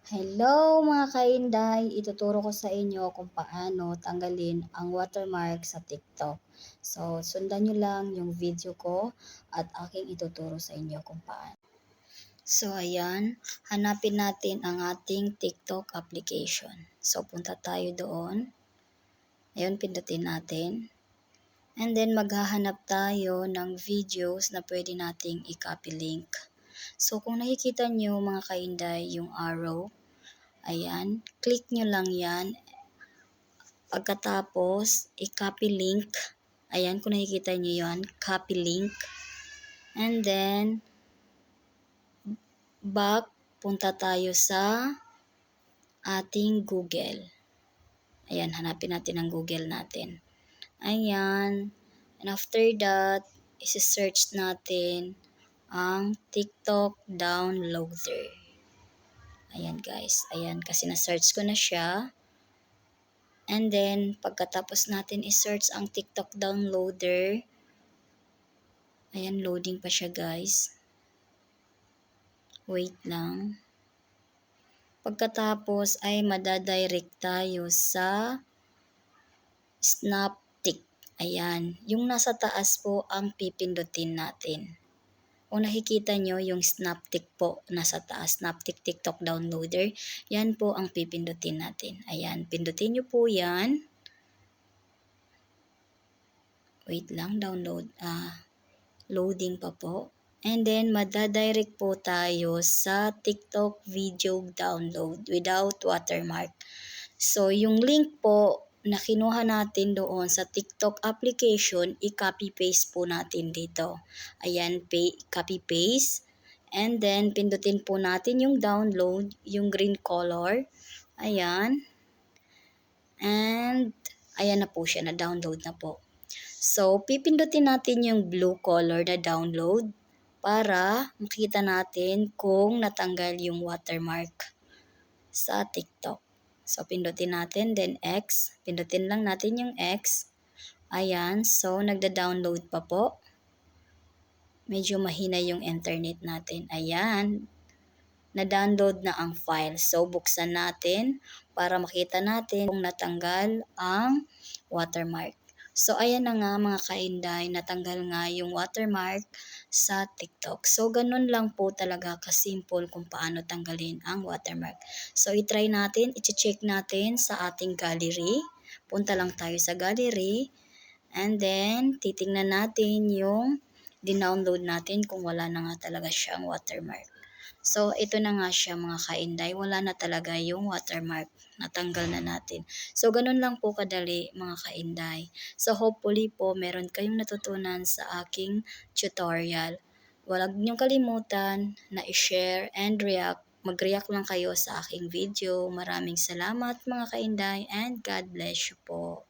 Hello mga kainday! Ituturo ko sa inyo kung paano tanggalin ang watermark sa TikTok. So, sundan nyo lang yung video ko at aking ituturo sa inyo kung paano. So, ayan. Hanapin natin ang ating TikTok application. So, punta tayo doon. Ayun, pindutin natin. And then, maghahanap tayo ng videos na pwede nating i-copy link. So, kung nakikita nyo mga kainday yung arrow, ayan, click nyo lang yan. Pagkatapos, i-copy link. Ayan, kung nakikita nyo yan, copy link. And then, back, punta tayo sa ating Google. Ayan, hanapin natin ang Google natin. Ayan. And after that, isi-search natin ang TikTok downloader. Ayan guys, ayan kasi na-search ko na siya. And then, pagkatapos natin i-search ang TikTok downloader, ayan, loading pa siya guys. Wait lang. Pagkatapos ay madadirect tayo sa Snaptik. Ayan, yung nasa taas po ang pipindutin natin. Kung nakikita nyo yung Snaptik po nasa taas, Snaptik TikTok downloader, yan po ang pipindutin natin. Ayan, pindutin nyo po yan. Wait lang, loading pa po. And then, madadirect po tayo sa TikTok video download without watermark. So, yung link po na kinuha natin doon sa TikTok application, i-copy-paste po natin dito. Ayan, copy-paste. And then, pindutin po natin yung download, yung green color. Ayan. And, ayan na po siya, na-download na po. So, pipindutin natin yung blue color na download para makita natin kung natanggal yung watermark sa TikTok. So, pindutin natin, then X. Pindutin lang natin yung X. Ayan, so nagda-download pa po. Medyo mahina yung internet natin. Ayan, na-download na ang file. So, buksan natin para makita natin kung natanggal ang watermark. So, ayan na nga mga kainday, natanggal nga yung watermark sa TikTok. So, ganun lang po talaga kasimple kung paano tanggalin ang watermark. So, i-try natin, i-check natin sa ating gallery. Punta lang tayo sa gallery. And then, titingnan natin yung dinownload natin kung wala na nga talaga siyang watermark. So, ito na nga siya mga kainday. Wala na talaga yung watermark. Natanggal na natin. So, ganun lang po kadali mga kainday. So, hopefully po meron kayong natutunan sa aking tutorial. Huwag niyong kalimutan na i-share and react. Mag-react lang kayo sa aking video. Maraming salamat mga kainday and God bless you po.